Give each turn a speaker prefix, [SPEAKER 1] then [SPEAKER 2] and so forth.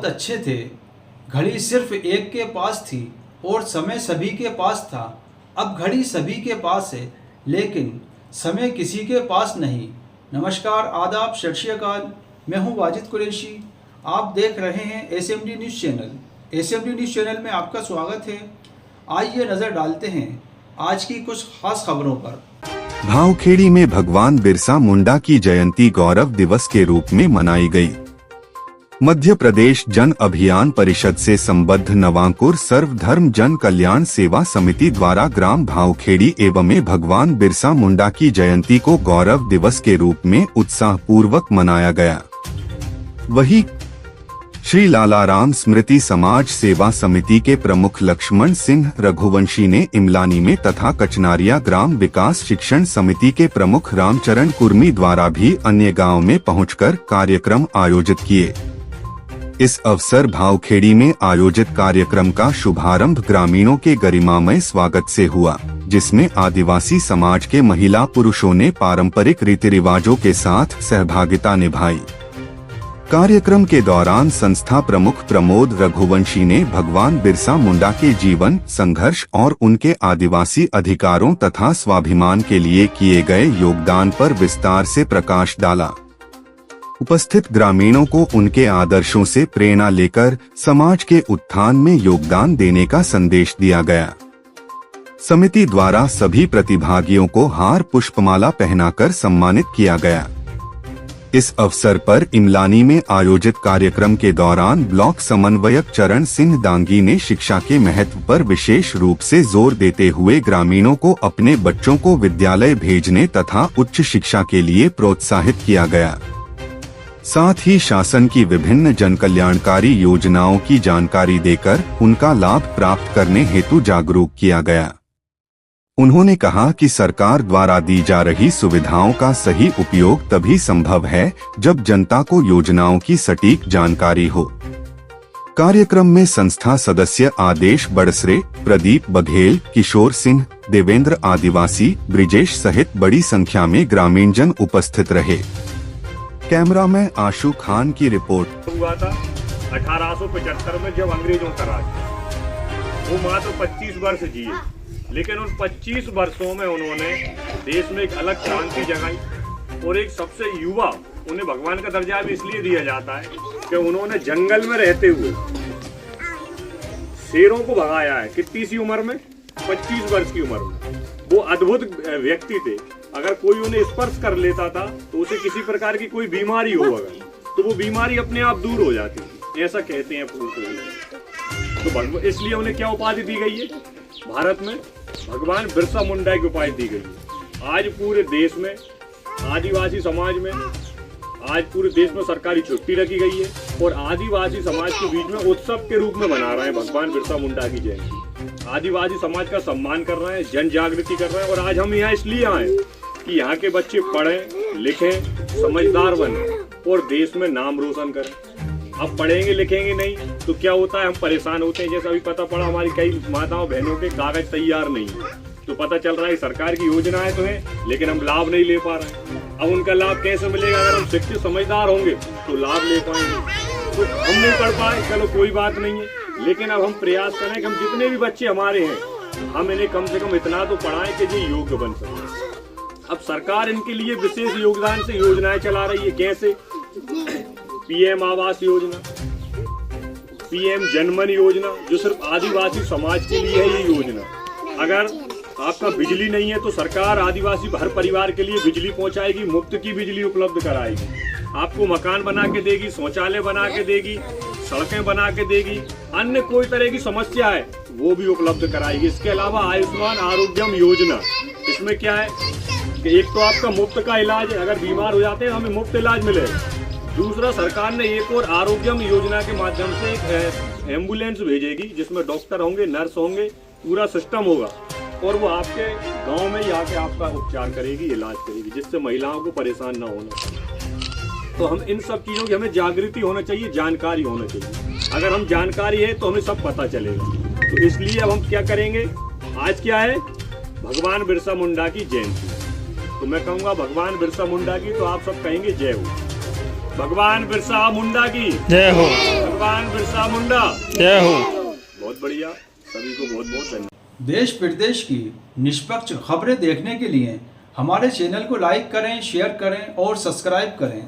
[SPEAKER 1] बहुत अच्छे थे। घड़ी सिर्फ एक के पास थी और समय सभी के पास था। अब घड़ी सभी के पास है लेकिन समय किसी के पास नहीं। नमस्कार, आदाब, सत श्री अकाल। मैं हूं वाजिद कुरैशी। आप देख रहे हैं SMD news channel. SMD news channel में आपका स्वागत है। आइए नज़र डालते हैं आज की कुछ खास खबरों पर।
[SPEAKER 2] भावखेड़ी में भगवान बिरसा मुंडा की जयंती गौरव दिवस के रूप में मनाई गई। मध्य प्रदेश जन अभियान परिषद से संबद्ध नवांकुर सर्वधर्म जन कल्याण सेवा समिति द्वारा ग्राम भावखेड़ी एवं में भगवान बिरसा मुंडा की जयंती को गौरव दिवस के रूप में उत्साहपूर्वक मनाया गया। वहीं श्री लालाराम स्मृति समाज सेवा समिति के प्रमुख लक्ष्मण सिंह रघुवंशी ने इमलानी में तथा कचनारिया ग्राम विकास शिक्षण समिति के प्रमुख रामचरण कुर्मी द्वारा भी अन्य गांव में पहुंचकर कार्यक्रम आयोजित किए। इस अवसर भावखेड़ी में आयोजित कार्यक्रम का शुभारंभ ग्रामीणों के गरिमामय स्वागत से हुआ, जिसमें आदिवासी समाज के महिला पुरुषों ने पारंपरिक रीति रिवाजों के साथ सहभागिता निभाई। कार्यक्रम के दौरान संस्था प्रमुख प्रमोद रघुवंशी ने भगवान बिरसा मुंडा के जीवन, संघर्ष और उनके आदिवासी अधिकारों तथा स्वाभिमान के लिए किए गए योगदान पर विस्तार से प्रकाश डाला। उपस्थित ग्रामीणों को उनके आदर्शों से प्रेरणा लेकर समाज के उत्थान में योगदान देने का संदेश दिया गया। समिति द्वारा सभी प्रतिभागियों को हार पुष्पमाला पहनाकर सम्मानित किया गया। इस अवसर पर इमलानी में आयोजित कार्यक्रम के दौरान ब्लॉक समन्वयक चरण सिंह दांगी ने शिक्षा के महत्व पर विशेष रूप से जोर देते हुए ग्रामीणों को अपने बच्चों को विद्यालय भेजने तथा उच्च शिक्षा के लिए प्रोत्साहित किया गया। साथ ही शासन की विभिन्न जनकल्याणकारी योजनाओं की जानकारी देकर उनका लाभ प्राप्त करने हेतु जागरूक किया गया। उन्होंने कहा कि सरकार द्वारा दी जा रही सुविधाओं का सही उपयोग तभी संभव है जब जनता को योजनाओं की सटीक जानकारी हो। कार्यक्रम में संस्था सदस्य आदेश बड़सरे, प्रदीप बघेल, किशोर सिंह, देवेंद्र आदिवासी, ब्रिजेश सहित बड़ी संख्या में ग्रामीण जन उपस्थित रहे। कैमरामैन आशु खान की रिपोर्ट।
[SPEAKER 3] हुआ था 1875 में जब अंग्रेजों का राज। वो मात्र 25 वर्ष जिए, लेकिन उन 25 वर्षों में उन्होंने देश में एक अलग क्रांति जगाई और एक सबसे युवा, उन्हें भगवान का दर्जा भी इसलिए दिया जाता है कि उन्होंने जंगल में रहते हुए शेरों को भगाया है। कितनी सी उम्र में? 25 वर्ष की उम्र में। वो अद्भुत व्यक्ति थे। अगर कोई उन्हें स्पर्श कर लेता था तो उसे किसी प्रकार की कोई बीमारी हो अगर, तो वो बीमारी अपने आप दूर हो जाती थी, ऐसा कहते हैं तो इसलिए उन्हें क्या उपाधि दी गई है? भारत में भगवान बिरसा मुंडा की उपाधि दी गई है। आज पूरे देश में आदिवासी समाज में, आज पूरे देश में सरकारी छुट्टी रखी गई है और आदिवासी समाज के बीच में उत्सव के रूप में मना रहे हैं भगवान बिरसा मुंडा की जयंती। आदिवासी समाज का सम्मान कर रहे हैं, जन जागृति कर रहे हैं। और आज हम यहाँ इसलिए आए कि यहाँ के बच्चे पढ़ें, लिखें, समझदार बने और देश में नाम रोशन करें। अब पढ़ेंगे लिखेंगे नहीं तो क्या होता है, हम परेशान होते हैं। जैसे अभी पता पड़ा हमारी कई माताओं बहनों के कागज तैयार नहीं है, तो पता चल रहा है सरकार की योजनाएं तो हैं लेकिन हम लाभ नहीं ले पा रहे हैं। अब उनका लाभ कैसे मिलेगा? अगर हम शिक्षित समझदार होंगे तो लाभ ले पाएंगे। तो हम नहीं पढ़ पाए, चलो कोई बात नहीं है, लेकिन अब हम प्रयास करें कि हम जितने भी बच्चे हमारे हैं हम इन्हें कम से कम इतना तो पढ़ाएं कि ये योग्य बन सके। अब सरकार इनके लिए विशेष योगदान से योजनाएं चला रही है। कैसे? पीएम आवास योजना, पीएम जनमन योजना, जो सिर्फ आदिवासी समाज के लिए है ये योजना। अगर आपका बिजली नहीं है तो सरकार आदिवासी हर परिवार के लिए बिजली पहुंचाएगी, मुफ्त की बिजली उपलब्ध कराएगी। आपको मकान बना के देगी, शौचालय बना के देगी, सड़कें बना के देगी, अन्य कोई तरह की समस्या है वो भी उपलब्ध कराएगी। इसके अलावा आयुष्मान आरोग्यम योजना, इसमें क्या है कि एक तो आपका मुफ्त का इलाज है, अगर बीमार हो जाते हैं हमें मुफ्त इलाज मिलेगा। दूसरा, सरकार ने एक और आरोग्यम योजना के माध्यम से एक एम्बुलेंस भेजेगी जिसमें डॉक्टर होंगे, नर्स होंगे, पूरा सिस्टम होगा और वो आपके गांव में ही आके आपका उपचार करेगी, इलाज करेगी, जिससे महिलाओं को परेशान ना होना पड़े। तो हम इन सब चीज़ों की हमें जागृति होना चाहिए, जानकारी होना चाहिए। अगर हम जानकारी है तो हमें सब पता चलेगा। तो इसलिए अब हम क्या करेंगे? आज क्या है? भगवान बिरसा मुंडा की जयंती। तो मैं कहूँगा भगवान बिरसा मुंडा की, तो आप सब कहेंगे जय हो। भगवान बिरसा मुंडा की जय हो। भगवान बिरसा मुंडा
[SPEAKER 4] जय हो।
[SPEAKER 3] बहुत बढ़िया, सभी को बहुत बहुत धन्यवाद।
[SPEAKER 1] देश प्रदेश की निष्पक्ष खबरें देखने के लिए हमारे चैनल को लाइक करें, शेयर करें और सब्सक्राइब करें।